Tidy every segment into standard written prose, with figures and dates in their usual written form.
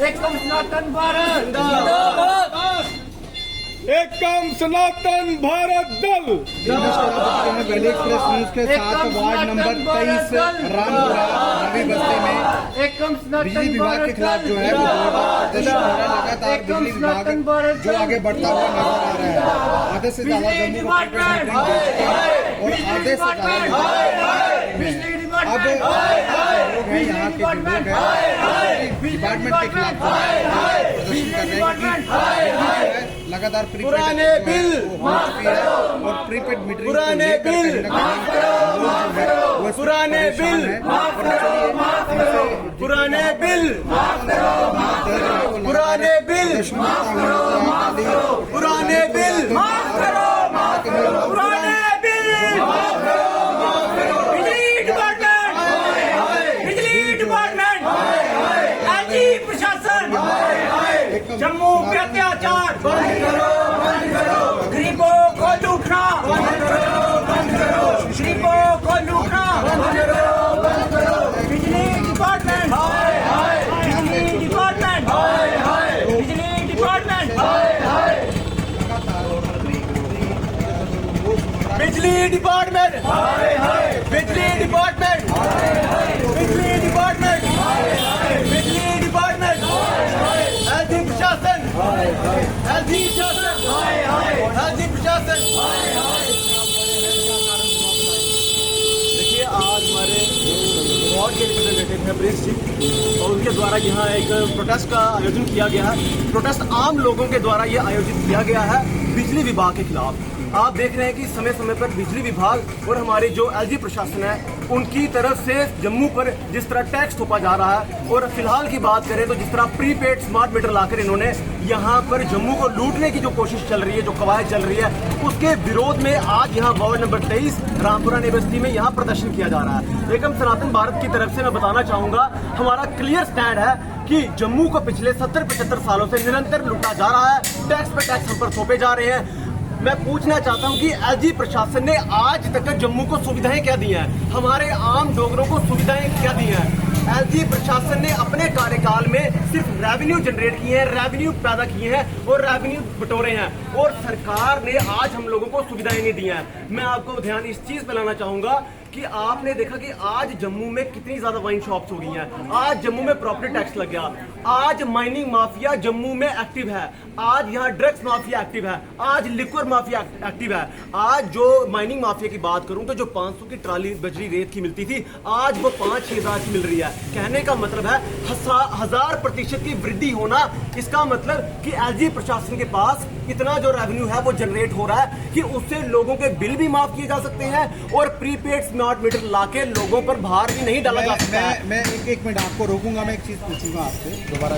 एकम सनातन भारत एकम सनातन भारत दल। Valley express news के साथ वार्ड नंबर 23 रामपुरा नवी बस्ती में एकम बिजली विभाग के खिलाफ जो है वो जोरदार प्रदर्शन हो रहा है। लगातार बिजली विभाग जो आगे बढ़ता हुआ नजर आ रहा है। आधे से ज्यादा जम्मू को प्रीपेड मीटरिंग दे चुके हैं और आधे से ज्यादा अब लोग हैं यहाँ के जो लोग हैं डिपार्टमेंट के खिलाफ प्रदर्शन कर रहे हैं। लगातार पुराने बिल हो चुकी है और प्रीपेड मीटरिंग पुराने बिल पुराने बिल पुराने बिल पुराने बिल पुराने बिल पुराने बिजली डिपार्टमेंट एलजी प्रशासन जम्मू पे अत्याचार गरीबों को लूटना गरीबों को लूटना बिजली डिपार्टमेंट बिजली डिपार्टमेंट बिजली डिपार्टमेंट बिजली डिपार्टमेंट बिजली डिपार्टमेंट बिजली डिपार्टमेंट बिजली डिपार्टमेंट एलजी प्रशासन एलजी प्रशासन एलजी प्रशासन। देखिए आज हमारे वार्ड के रिप्रेजेंटेटिव हैं प्रिंस जी और उनके द्वारा यहाँ एक प्रोटेस्ट का आयोजन किया गया है। प्रोटेस्ट आम लोगों के द्वारा ये आयोजित किया गया है बिजली विभाग के खिलाफ। आप देख रहे हैं कि समय समय पर बिजली विभाग और हमारे जो एलजी प्रशासन है उनकी तरफ से जम्मू पर जिस तरह टैक्स थोपा जा रहा है और फिलहाल की बात करें तो जिस तरह प्रीपेड स्मार्ट मीटर लाकर इन्होंने यहाँ पर जम्मू को लूटने की जो कोशिश चल रही है, जो कवायद चल रही है, उसके विरोध में आज यहाँ वार्ड नंबर 23 रामपुरा नई बस्ती में यहाँ प्रदर्शन किया जा रहा है। एकम सनातन भारत की तरफ से मैं बताना चाहूंगा हमारा क्लियर स्टैंड है कि जम्मू को पिछले 70-75 सालों से निरंतर लूटा जा रहा है। टैक्स पे टैक्स हम पर थोपे जा रहे हैं। मैं पूछना चाहता हूं कि एलजी प्रशासन ने आज तक जम्मू को सुविधाएं क्या दी हैं, हमारे आम डोगरों को सुविधाएं क्या दी हैं। एलजी प्रशासन ने अपने कार्यकाल में सिर्फ रेवेन्यू जनरेट किए हैं, रेवेन्यू पैदा किए हैं और रेवेन्यू बटोरे हैं और सरकार ने आज हम लोगों को सुविधाएं नहीं दी हैं। मैं आपको ध्यान इस चीज पे लाना चाहूंगा कि आपने देखा कि आज जम्मू में कितनी ज्यादा वाइन शॉप्स हो गई हैं। आज जम्मू में प्रॉपर्टी टैक्स लग गया। आज माइनिंग माफिया जम्मू में एक्टिव है। आज यहाँ ड्रग्स माफिया एक्टिव है। आज लिक्वर माफिया एक्टिव है। आज जो माइनिंग माफिया की बात करूं तो जो 500 की ट्राली बजरी रेत की मिलती थी आज वो 5-6 की मिल रही है। कहने का मतलब है 1000% की वृद्धि होना। इसका मतलब कि एलजी प्रशासन के पास इतना जो रेवेन्यू है वो जनरेट हो रहा है कि उससे लोगों के बिल भी माफ किए जा सकते हैं और प्रीपेड स्मार्ट मीटर लाके लोगों पर भार भी नहीं डाला जा सकता है। मैं एक मिनट आपको रोकूंगा। मैं एक चीज पूछूंगा आपसे दोबारा।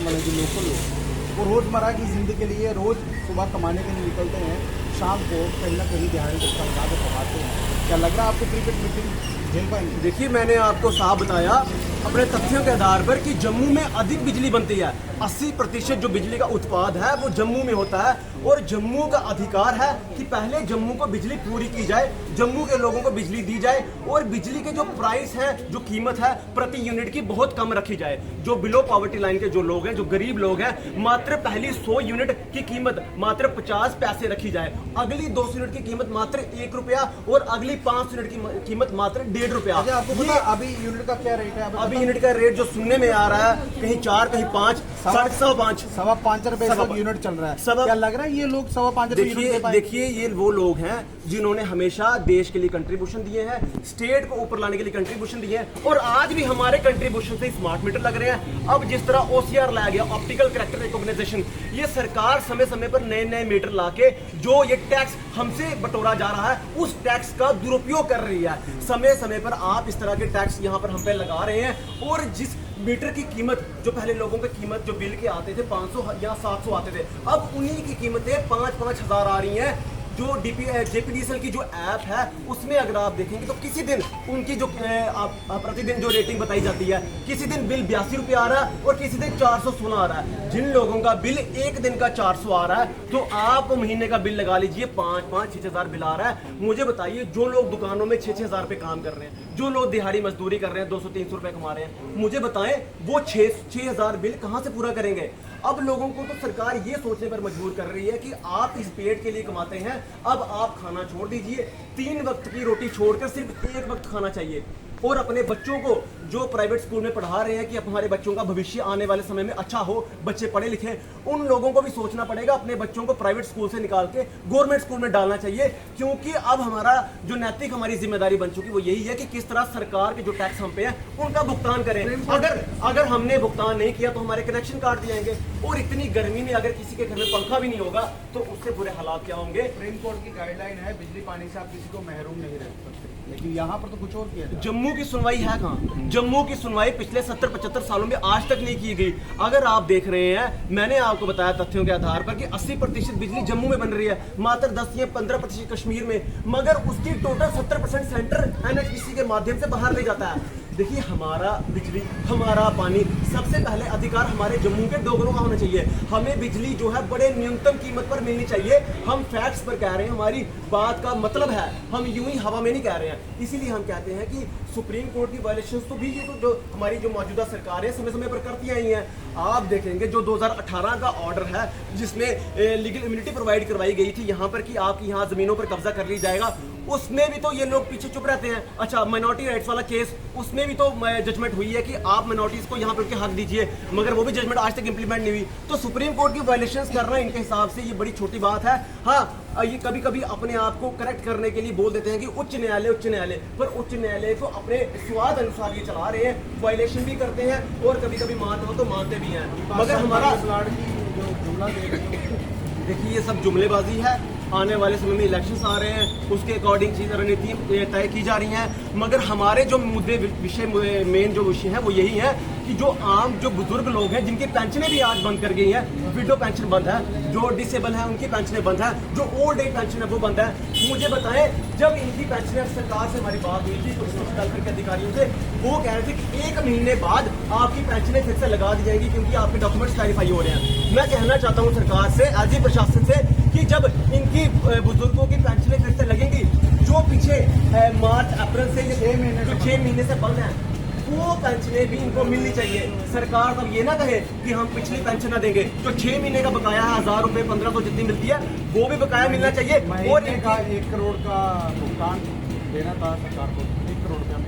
वाले जो लोकल लोग वो रोजमर्रा की जिंदगी के लिए रोज सुबह कमाने के लिए निकलते हैं, शाम को कहीं ना कहीं दिहाड़ी तक लगा के कमाते हैं। क्या लग रहा है आपको प्रीपेड मीटिंग झेल पाएंगे? देखिए मैंने आपको साफ बताया अपने तथ्यों के आधार पर कि जम्मू में अधिक बिजली बनती है। 80% जो बिजली का उत्पाद है वो जम्मू में होता है और जम्मू का अधिकार है कि पहले जम्मू को बिजली पूरी की जाए, जम्मू के लोगों को बिजली दी जाए और बिजली के जो प्राइस है, जो कीमत है प्रति यूनिट की बहुत कम रखी जाए। जो बिलो पॉवर्टी लाइन के जो लोग हैं, जो गरीब लोग हैं, मात्र पहली 100 यूनिट की कीमत मात्र 50 पैसे रखी जाए, अगली 200 यूनिट की कीमत मात्र 1 रुपया और अगली 500 यूनिट की कीमत मात्र 1.5 रुपया। आपको पता अभी यूनिट का क्या रेट है? अभी यूनिट का रेट जो सुनने में आ रहा है कहीं 4 कहीं 5 5.5 रुपए यूनिट चल रहा है। क्या लग रहा है ये लोग 5.5 रुपए? देखिए ये वो लोग हैं जिन्होंने हमेशा देश के लिए कंट्रीब्यूशन दिए हैं, स्टेट को ऊपर लाने के लिए कंट्रीब्यूशन दिए हैं और आज भी हमारे कंट्रीब्यूशन से स्मार्ट मीटर लग रहे हैं। अब जिस तरह OCR लाया गया, ऑप्टिकल कैरेक्टर रिकॉग्निशन, ये सरकार समय समय पर नए नए मीटर लाके जो ये टैक्स हमसे बटोरा जा रहा है उस टैक्स का दुरुपयोग कर रही है। समय समय पर आप इस तरह के टैक्स यहाँ पर हम पे लगा रहे हैं और जिस मीटर की कीमत जो पहले लोगों की कीमत जो बिल के आते थे 500 या 700 आते थे, अब उन्हीं की कीमतें 5-5 हजार आ रही हैं। जो JPDCL की जो ऐप है उसमें अगर आप देखेंगे तो किसी दिन उनकी जो प्रतिदिन जो रेटिंग बताई जाती है, किसी दिन बिल 82 रुपये आ रहा है और किसी दिन 416 आ रहा है। जिन लोगों का बिल एक दिन का 400 आ रहा है, तो आप महीने का बिल लगा लीजिए 5-5 6 हज़ार बिल आ रहा है। मुझे बताइए, जो लोग दुकानों में 6-6 हज़ार पे काम कर रहे हैं, जो लोग दिहाड़ी मजदूरी कर रहे हैं, 200-300 रुपए कमा रहे हैं, मुझे बताएं वो 6 हज़ार बिल कहाँ से पूरा करेंगे। अब लोगों को तो सरकार ये सोचने पर मजबूर कर रही है कि आप इस पेट के लिए कमाते हैं, अब आप खाना छोड़ दीजिए, 3 वक्त की रोटी छोड़कर सिर्फ 1 वक्त खाना चाहिए। और अपने बच्चों को जो प्राइवेट स्कूल में पढ़ा रहे हैं कि अब हमारे बच्चों का भविष्य आने वाले समय में अच्छा हो, बच्चे पढ़े लिखे, उन लोगों को भी सोचना पड़ेगा, अपने बच्चों को प्राइवेट स्कूल से निकाल के गवर्नमेंट स्कूल में डालना चाहिए। क्योंकि अब हमारा जो नैतिक हमारी जिम्मेदारी बन चुकी वो यही है कि किस तरह सरकार के जो टैक्स हम पे है उनका भुगतान करें। अगर हमने भुगतान नहीं किया तो हमारे कनेक्शन काट दिए जाएंगे। और इतनी गर्मी में अगर किसी के घर में पंखा भी नहीं होगा तो उससे बुरे हालात क्या होंगे। सुप्रीम कोर्ट की गाइडलाइन है बिजली पानी से आप किसी को महरूम नहीं रख सकते, लेकिन यहाँ पर तो कुछ और किया जाए। जम्मू की सुनवाई है कहाँ? जम्मू की सुनवाई पिछले 70-75 सालों में आज तक नहीं की गई। अगर आप देख रहे हैं, मैंने आपको बताया तथ्यों के आधार पर कि 80% बिजली जम्मू में बन रही है, मात्र 10 या 15% कश्मीर में, मगर उसकी टोटल 70% सेंटर NHPC के माध्यम से बाहर ले जाता है। देखिए, हमारा बिजली, हमारा पानी, सबसे पहले अधिकार हमारे जम्मू के डोगरों का होना चाहिए। हमें बिजली जो है बड़े न्यूनतम कीमत पर मिलनी चाहिए। हम फैक्ट्स पर कह रहे हैं, हमारी बात का मतलब है, हम यूं ही हवा में नहीं कह रहे हैं। इसीलिए हम कहते हैं कि सुप्रीम कोर्ट की वायलेशंस तो भी ये तो जो हमारी जो मौजूदा सरकार है समय समय पर करती आई है। आप देखेंगे जो 2018 का ऑर्डर है जिसमें लीगल इम्यूनिटी प्रोवाइड करवाई गई थी यहाँ पर कि आपकी यहाँ जमीनों पर कब्जा कर लिया जाएगा, उसमें भी तो ये लोग पीछे चुप रहते हैं। अच्छा, माइनॉरिटी राइट्स वाला केस, उसमें भी तो जजमेंट हुई है कि आप माइनॉरिटीज को यहाँ पर उनके हक दीजिए, मगर वो भी जजमेंट आज तक इंप्लीमेंट नहीं हुई। तो सुप्रीम कोर्ट की वायलेशंस करना इनके हिसाब से ये बड़ी छोटी बात है। हाँ, ये कभी कभी अपने आप को करेक्ट करने के लिए बोल देते हैं कि उच्च न्यायालय, पर उच्च न्यायालय को अपने स्वाद अनुसार ये चला रहे हैं, वायलेशन भी करते हैं और कभी कभी मानते हो तो मानते भी हैं। मगर हमारा देखिए, ये सब जुमलेबाजी है। आने वाले समय में इलेक्शंस आ रहे हैं, उसके अकॉर्डिंग चीज़ रणनीति तय की जा रही हैं। मगर हमारे जो मुद्दे विषय मेन जो विषय है वो यही है कि जो आम जो बुजुर्ग लोग हैं जिनकी पेंशनें भी आज बंद कर गई हैं, विडो पेंशन बंद है, जो डिसेबल है उनकी पेंशनें बंद है, जो ओल्ड एज पेंशन है वो बंद है। मुझे बताएं, जब इनकी पेंशनें सरकार से हमारी बात हुई थी तो सोशल वेलफेयर के अधिकारियों से, वो कह रहे थे कि 1 महीने बाद आपकी पेंशनें फिर से लगा दी जाएंगी क्योंकि आपके डॉक्यूमेंट्स वेरीफाई हो रहे हैं। मैं कहना चाहता हूँ सरकार से, एज प्रशासन से, कि जब इनकी बुजुर्गों की पेंशनें फिर से लगेंगी, जो पीछे मार्च अप्रैल से 6 महीने से बंद है, वो पेंशनें भी इनको मिलनी चाहिए। सरकार तब ये ना कहे कि हम पिछली पेंशन ना देंगे, जो 6 महीने का बकाया है 1000 रुपए 1500 जितनी मिलती है वो भी बकाया मिलना चाहिए। और 1 करोड़ का भुगतान देना था सरकार को, 1 करोड़ का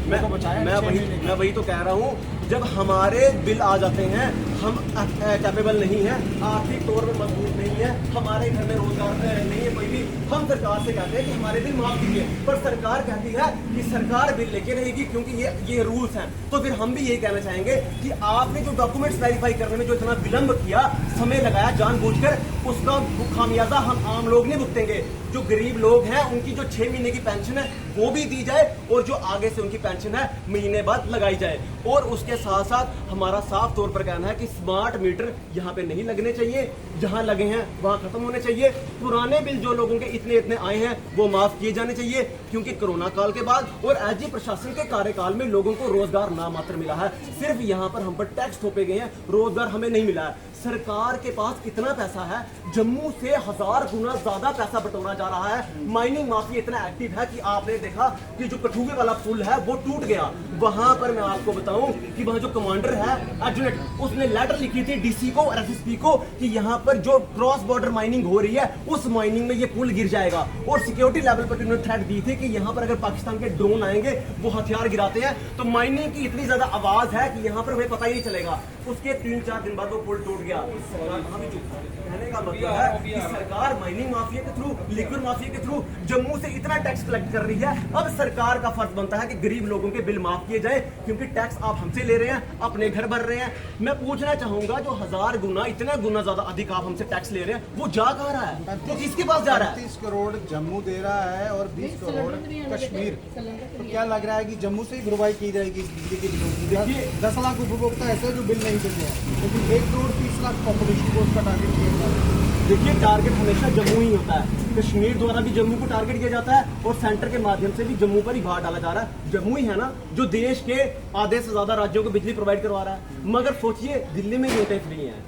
मैं वही तो कह रहा हूँ, जब हमारे बिल आ जाते हैं, हम कैपेबल नहीं है, आर्थिक तौर पर मजबूत नहीं है, हमारे घर में रोजगार नहीं है कोई भी, हम सरकार से कहते हैं कि हमारे बिल माफ कीजिए, पर सरकार कहती है कि सरकार बिल लेके रहेगी क्योंकि ये रूल्स हैं। तो फिर हम भी यही कहना चाहेंगे कि आपने जो डॉक्यूमेंट्स वेरीफाई करने में जो इतना विलंब किया, समय लगाया जानबूझकर, उसका खामियाजा हम आम लोग नहीं भुगतेंगे। जो गरीब लोग हैं उनकी जो 6 महीने की पेंशन है वो भी दी जाए और जो आगे से उनकी पेंशन है महीने बाद लगाई जाए। और उसके साथ साथ हमारा साफ तौर पर कहना है कि स्मार्ट मीटर यहाँ पे नहीं लगने चाहिए, जहाँ लगे हैं वहाँ खत्म होने चाहिए। पुराने बिल जो लोगों के इतने आए हैं वो माफ किए जाने चाहिए, क्योंकि कोरोना काल के बाद और एसडी प्रशासन के कार्यकाल में लोगों को रोजगार नामात्र मिला है। सिर्फ यहाँ पर हम पर टैक्स थोपे गए हैं, रोजगार हमें नहीं मिला है। सरकार के पास इतना पैसा है, जम्मू से 1000 गुना ज्यादा पैसा बटोरा जा रहा है। माइनिंग माफिया इतना एक्टिव है कि आपने देखा कि जो कठुए वाला पुल है वो टूट गया। वहां पर मैं आपको बताऊं कि वहां जो कमांडर है एडजुनेंट, उसने लेटर लिखी थी डीसी को और एसएसपी को कि यहाँ पर जो क्रॉस बॉर्डर माइनिंग हो रही है उस माइनिंग में ये पुल गिर जाएगा। और सिक्योरिटी लेवल पर उन्होंने थ्रेट दी थी कि यहाँ पर अगर पाकिस्तान के ड्रोन आएंगे वो हथियार गिराते हैं। तो माइनिंग की इतनी ज्यादा आवाज है कि यहाँ पर हमें पता ही नहीं चलेगा। उसके 3-4 दिन बाद वो पुल टूट गया। सरकार कहाँ भी चुप है। कहने का मतलब है कि सरकार माइनिंग माफिया के थ्रू, लिक्विड माफिया के थ्रू जम्मू से इतना टैक्स कलेक्ट कर रही है। अब सरकार का फर्ज बनता है कि गरीब लोगों के बिल माफ किए जाए, क्योंकि टैक्स आप हमसे ले रहे हैं, अपने घर भर रहे हैं। मैं पूछना चाहूंगा, जो 1000 गुना इतना गुना ज्यादा अधिक आप हमसे टैक्स ले रहे हैं, वो जा कहाँ रहा है? तो किसके पास जा रहा है? 35 करोड़ जम्मू दे रहा है और 20 करोड़ कश्मीर। तो क्या लग रहा है कि जम्मू से ही भरपाई की जाएगी बिजली के बिलों की? देखिए 10 लाख उपभोक्ता ऐसे जो बिल नहीं देते हैं, लेकिन 1 करोड़ 30 लाख पॉपुलेशन को उसका टारगेट किया जा रहा है। देखिए टारगेट हमेशा जम्मू ही होता है। कश्मीर द्वारा भी जम्मू को टारगेट किया जाता है और सेंटर के माध्यम से भी जम्मू पर ही भार डाला जा रहा है। जम्मू ही है ना जो देश के आधे से ज्यादा राज्यों को बिजली प्रोवाइड करवा रहा है। मगर सोचिए दिल्ली में यूनिटें फ्री हैं,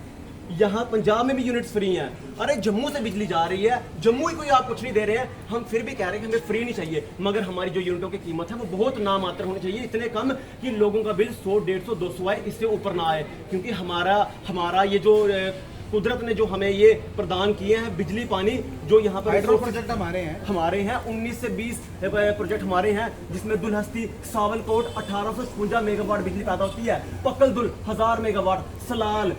यहाँ पंजाब में भी यूनिट्स फ्री हैं। अरे जम्मू से बिजली जा रही है, जम्मू ही कोई आप कुछ नहीं दे रहे हैं, हम फिर भी कह रहे हैं कि हमें फ्री नहीं चाहिए। मगर हमारी जो यूनिटों की कीमत है वो बहुत नामात्र होनी चाहिए, इतने कम कि लोगों का बिल 100, 150, 200 आए, इससे ऊपर ना आए। क्योंकि हमारा ये जो कुदरत ने जो हमें ये प्रदान किए हैं बिजली पानी, जो यहाँ पर हाइड्रो प्रोजेक्ट हमारे हैं 19 से 20 प्रोजेक्ट हमारे हैं, जिसमें दुलहस्ती सावलकोट 1856 मेगावाट बिजली पैदा होती है, पकलदुल 1000 मेगावाट, सलाल,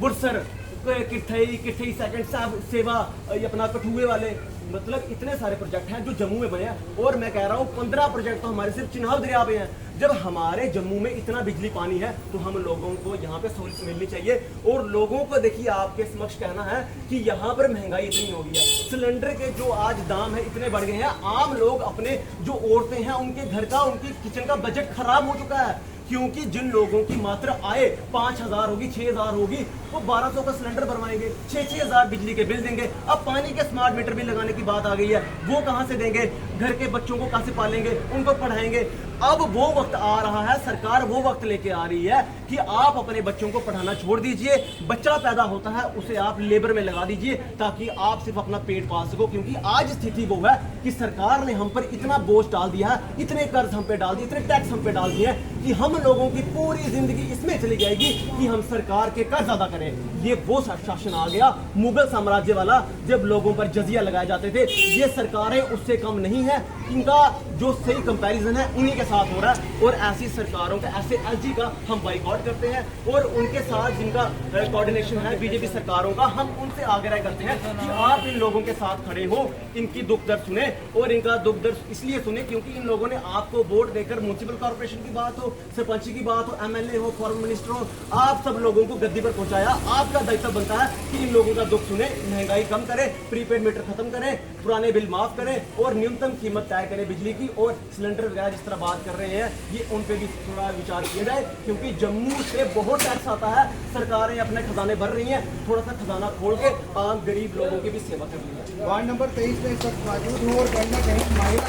बुरसर, किठई सेकंड सेवा, ये अपना कठुए वाले, मतलब इतने सारे प्रोजेक्ट हैं जो जम्मू में बने हैं। और मैं कह रहा हूँ 15 प्रोजेक्ट तो हमारे सिर्फ चिनाब दरिया पे हैं। जब हमारे जम्मू में इतना बिजली पानी है तो हम लोगों को यहाँ पे सहूलियत मिलनी चाहिए। और लोगों को देखिए आपके समक्ष कहना है कि यहाँ पर महंगाई इतनी हो गई है, सिलेंडर के जो आज दाम है इतने बढ़ गए हैं, आम लोग अपने जो औरतें हैं उनके घर का, उनकी किचन का बजट खराब हो चुका है। क्योंकि जिन लोगों की मात्र आय 5000 होगी, 6000 होगी, वो 1200 का सिलेंडर भरवाएंगे, 6-6000 बिजली के बिल देंगे। अब पानी के स्मार्ट मीटर बिल लगाने की बात आ गई है, वो कहां से देंगे? घर के बच्चों को कहां से पालेंगे, उनको पढ़ाएंगे? अब वो वक्त आ रहा है, सरकार वो वक्त लेके आ रही है कि आप अपने बच्चों को पढ़ाना छोड़ दीजिए, बच्चा पैदा होता है उसे आप लेबर में लगा दीजिए ताकि आप सिर्फ अपना पेट पाल सको। क्योंकि आज स्थिति वो है कि सरकार ने हम पर इतना बोझ डाल दिया है, इतने कर्ज हम पे डाल दिए, इतने टैक्स हम पे डाल दिए हैं कि हम लोगों की पूरी जिंदगी इसमें चली जाएगी कि हम सरकार के कर्ज अदा करें। ये वो शासन आ गया मुगल साम्राज्य वाला, जब लोगों पर जजिया लगाए जाते थे। ये सरकारें उससे कम नहीं है, इनका जो सही कंपैरिजन है उन्हीं के साथ हो रहा है। और ऐसी सरकारों का, ऐसे एलजी का हम बाइकआउट करते हैं और उनके साथ जिनका कोऑर्डिनेशन है बीजेपी सरकारों का, हम उनसे आग्रह करते हैं कि आप इन लोगों के साथ खड़े हो, इनकी दुख दर्द सुने। और इनका दुख दर्द इसलिए सुने क्योंकि इन लोगों ने आपको वोट देकर म्युनिसिपल कॉर्पोरेशन की बात हो, सरपंच की बात हो, एमएलए हो, फॉरेन मिनिस्टर हो, आप सब लोगों को गद्दी पर पहुंचाया। आपका दायित्व बनता है कि इन लोगों का दुख सुने, महंगाई कम करें, प्रीपेड मीटर खत्म करें, पुराने बिल माफ करें और न्यूनतम कीमत तय करें बिजली की। और सिलेंडर वगैरह जिस तरह बात कर रहे हैं, ये उन पे भी थोड़ा विचार किया जाए क्योंकि जम्मू से बहुत टैक्स आता है, सरकारें अपने खजाने भर रही हैं, थोड़ा सा खजाना खोल के आम गरीब लोगों की भी सेवा कर रही है। वार्ड नंबर 23 में इस वक्त मौजूद हूँ और कहीं ना कहीं महिला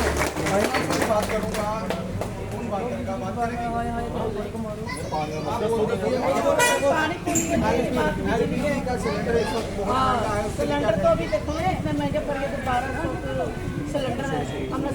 से बात करूँगा। कौन बात करेगा? बात करेंगे सिलेंडर इस वक्त बहुत महंगा है, सिलेंडर तो अभी देखो ना इतने महंगे पड़ गए, 12 सिलेंडर है। हमने